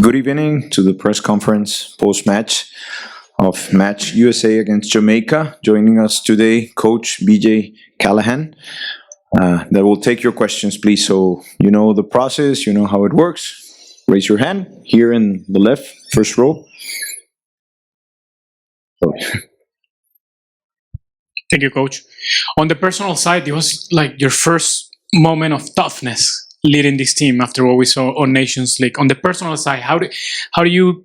Good evening to the press conference post-match of match USA against Jamaica. Joining us today, Coach BJ Callaghan. That will take your questions, please. So you know the process, you know how it works. Raise your hand here in the left, first row. Thank you, Coach. On the personal side, it was like your first moment of toughness leading this team after what we saw on Nations League. On the personal side, how do you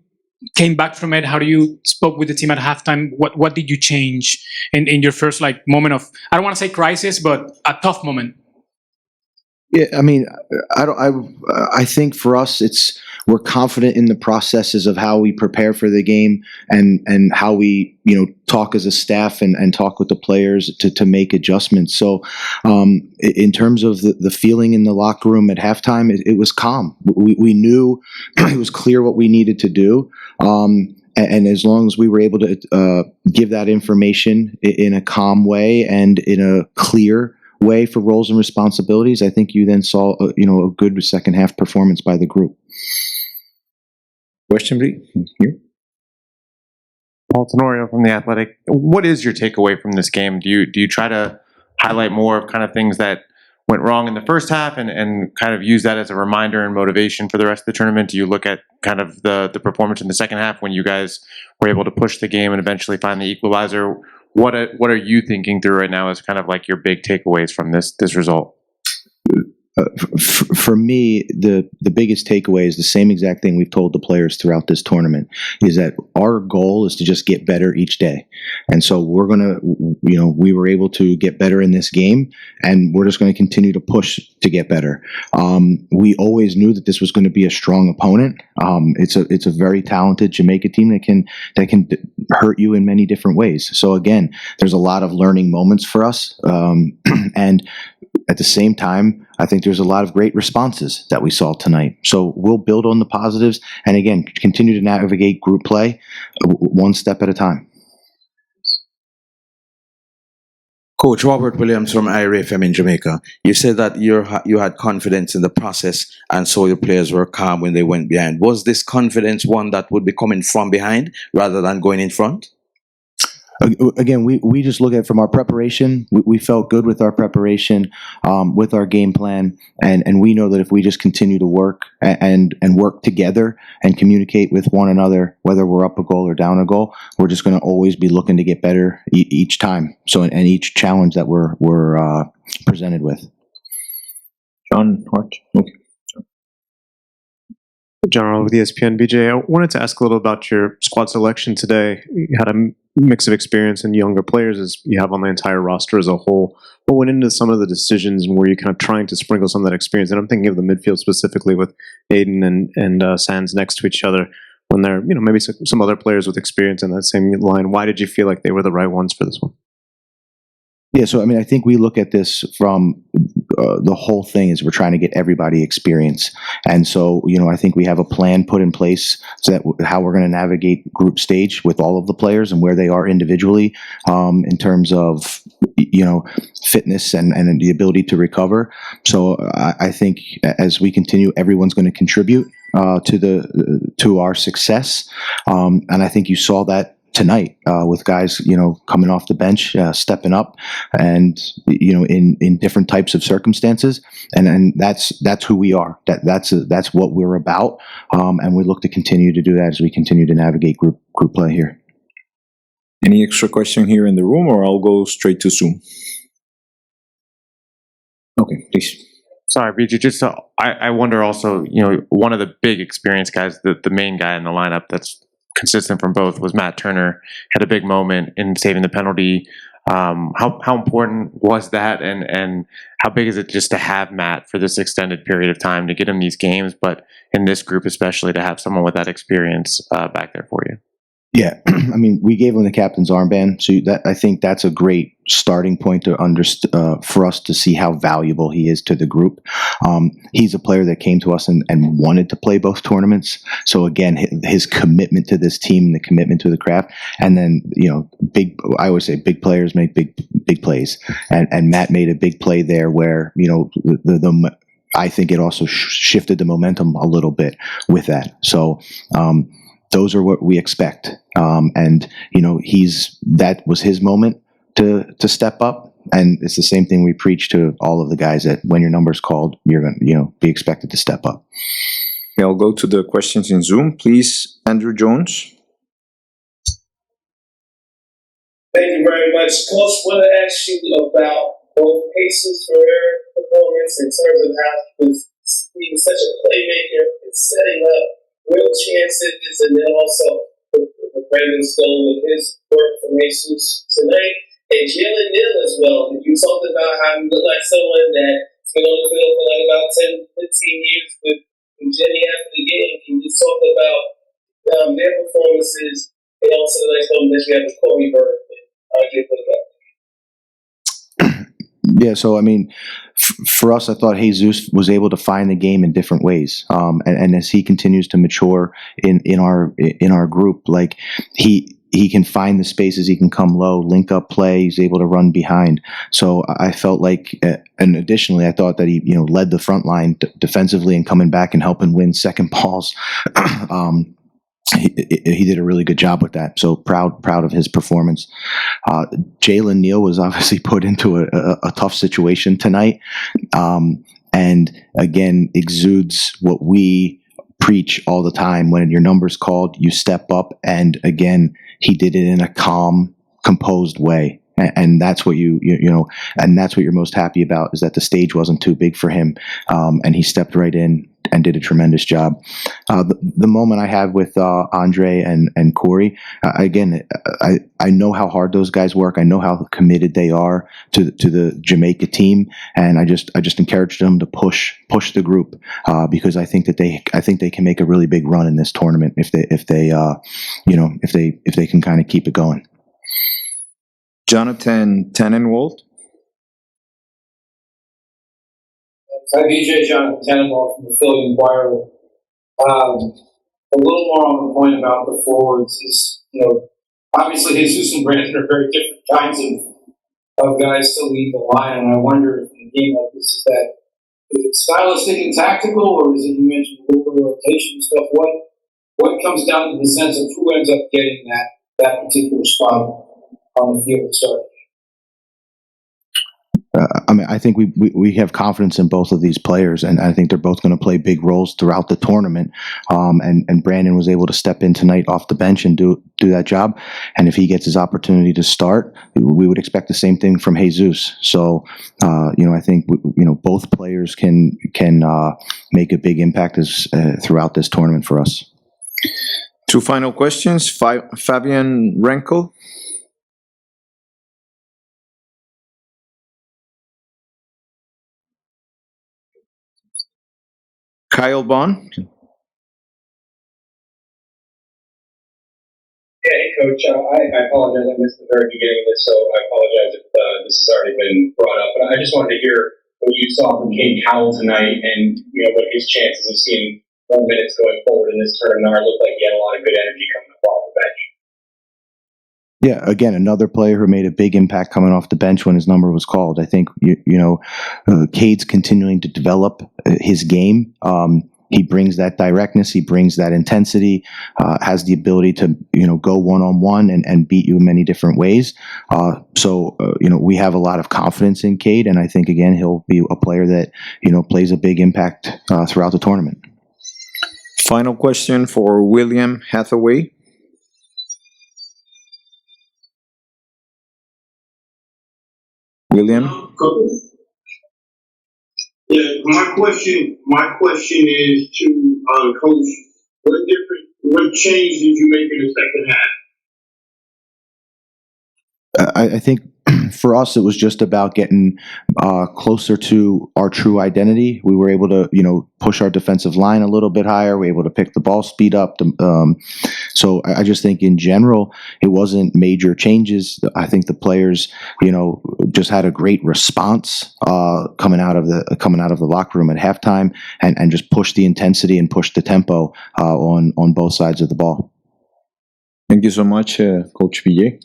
came back from it? How do you spoke with the team at halftime? What did you change in your first moment of, I don't want to say crisis, but a tough moment? Yeah, I mean, I think for us, we're confident in the processes of how we prepare for the game and how we, talk as a staff and talk with the players to make adjustments. So, in terms of the feeling in the locker room at halftime, it was calm. We knew it was clear what we needed to do. And as long as we were able to give that information in a calm way and in a clear way for roles and responsibilities, I think you then saw a good second half performance by the group. Question, please. Here. Paul Tenorio from The Athletic. What is your takeaway from this game? Do you try to highlight more of kind of things that went wrong in the first half and kind of use that as a reminder and motivation for the rest of the tournament? Do you look at kind of the performance in the second half when you guys were able to push the game and eventually find the equalizer? What are you thinking through right now as kind of like your big takeaways from this result? For me, the biggest takeaway is the same exact thing we've told the players throughout this tournament, is that our goal is to just get better each day. And so we're going to, we were able to get better in this game, and we're just going to continue to push to get better. We always knew that this was going to be a strong opponent. It's a very talented Jamaica team that can hurt you in many different ways. So again, there's a lot of learning moments for us. And at the same time, I think there's a lot of great responses that we saw tonight. So we'll build on the positives and, again, continue to navigate group play one step at a time. Coach Robert Williams from IRFM in Jamaica. You said that you had confidence in the process and so your players were calm when they went behind. Was this confidence one that would be coming from behind rather than going in front? Again, we just look at it from our preparation. We felt good with our preparation, with our game plan, and we know that if we just continue to work and work together and communicate with one another, whether we're up a goal or down a goal, we're just going to always be looking to get better each time. So, and each challenge that we're presented with. John Hart. Okay. John Arnold with ESPN. BJ, I wanted to ask a little about your squad selection today. You had a mix of experience and younger players as you have on the entire roster as a whole. What went into some of the decisions, and were you kind of trying to sprinkle some of that experience? And I'm thinking of the midfield specifically with Aiden and Sands next to each other when they're, maybe some other players with experience in that same line. Why did you feel like they were the right ones for this one? Yeah, so I think we look at this from the whole thing is we're trying to get everybody experience. And so, I think we have a plan put in place so that how we're going to navigate group stage with all of the players and where they are individually in terms of, fitness and the ability to recover. So I think as we continue, everyone's going to contribute to our success. And I think you saw that tonight with guys, coming off the bench, stepping up, and in different types of circumstances, and that's who we are. That's what we're about, and we look to continue to do that as we continue to navigate group play here. Any extra question here in the room, or I'll go straight to Zoom? Okay, please. Sorry, BJ. Just I wonder also, one of the big experienced guys, the main guy in the lineup that's consistent from both was Matt Turner. Had a big moment in saving the penalty. How important was that, and how big is it just to have Matt for this extended period of time to get him these games, but in this group especially to have someone with that experience back there for you? Yeah, we gave him the captain's armband, so I think that's a great starting point to for us to see how valuable he is to the group. He's a player that came to us and wanted to play both tournaments. So again, his commitment to this team and the commitment to the craft, and then I always say big players make big plays, and Matt made a big play there where the I think it also shifted the momentum a little bit with that. So those are what we expect. And that was his moment to step up. And it's the same thing we preach to all of the guys, that when your number's called, you're going to be expected to step up. Okay, I'll go to the questions in Zoom. Please, Andrew Jones. Thank you very much. Coach, I want to ask you about both Jesus' career performance in terms of how he was being such a playmaker and setting up real chances, and then also with Brandon's goal with his work for Jesus tonight. And Jalen Neal as well. You talked about how he looked like someone that's been on the field for like about 10, 15 years with Jenny after the game. Can you talk about their performances and also the next one that you have with Corey Bird? Yeah, so I mean, for us, I thought Jesus was able to find the game in different ways, and as he continues to mature in our group, like he can find the spaces, he can come low, link up play, he's able to run behind. So I felt like, and additionally, I thought that he led the front line defensively and coming back and helping win second balls. He did a really good job with that. So proud of his performance. Jalen Neal was obviously put into a tough situation tonight, and again exudes what we preach all the time: when your number's called, you step up. And again, he did it in a calm, composed way. And that's what and that's what you're most happy about, is that the stage wasn't too big for him, and he stepped right in and did a tremendous job. The moment I have with Andre and Corey, again, I know how hard those guys work. I know how committed they are to the Jamaica team, and I just encouraged them to push the group, because I think they can make a really big run in this tournament if they can kind of keep it going. Jonathan Tannenwald. Hi, BJ. Jonathan Tannenwald from the Philly Inquirer. A little more on the point about the forwards is, obviously Jesus and Brandon are very different kinds of guys to lead the line, and I wonder if in a game like this, is it stylistic and tactical, or is it, you mentioned a little bit of rotation stuff? What comes down to the sense of who ends up getting that particular spot on the field to start? I think we have confidence in both of these players, and I think they're both going to play big roles throughout the tournament. And Brandon was able to step in tonight off the bench and do that job. And if he gets his opportunity to start, we would expect the same thing from Jesus. So, I think both players can make a big impact throughout this tournament for us. Two final questions. Fabian Renkel. Kyle Bond. Yeah, hey, Coach. I apologize. I missed the very beginning of this, so I apologize if this has already been brought up. But I just wanted to hear what you saw from Cade Cowell tonight, and what his chances of seeing more minutes going forward in this tournament are. It looked like he had a lot of good energy coming up off the bench. Yeah, again, another player who made a big impact coming off the bench when his number was called. I think, Cade's continuing to develop his game. He brings that directness, he brings that intensity, has the ability to, go one-on-one and beat you in many different ways. So we have a lot of confidence in Cade, and I think, again, he'll be a player that, plays a big impact throughout the tournament. Final question for William Hathaway. William? Yeah, my question is to Coach. What change did you make in the second half? I think for us, it was just about getting closer to our true identity. We were able to, push our defensive line a little bit higher. We were able to pick the ball speed up. So I just think in general, it wasn't major changes. I think the players, just had a great response coming out of the locker room at halftime, and just pushed the intensity and pushed the tempo on both sides of the ball. Thank you so much, Coach BJ.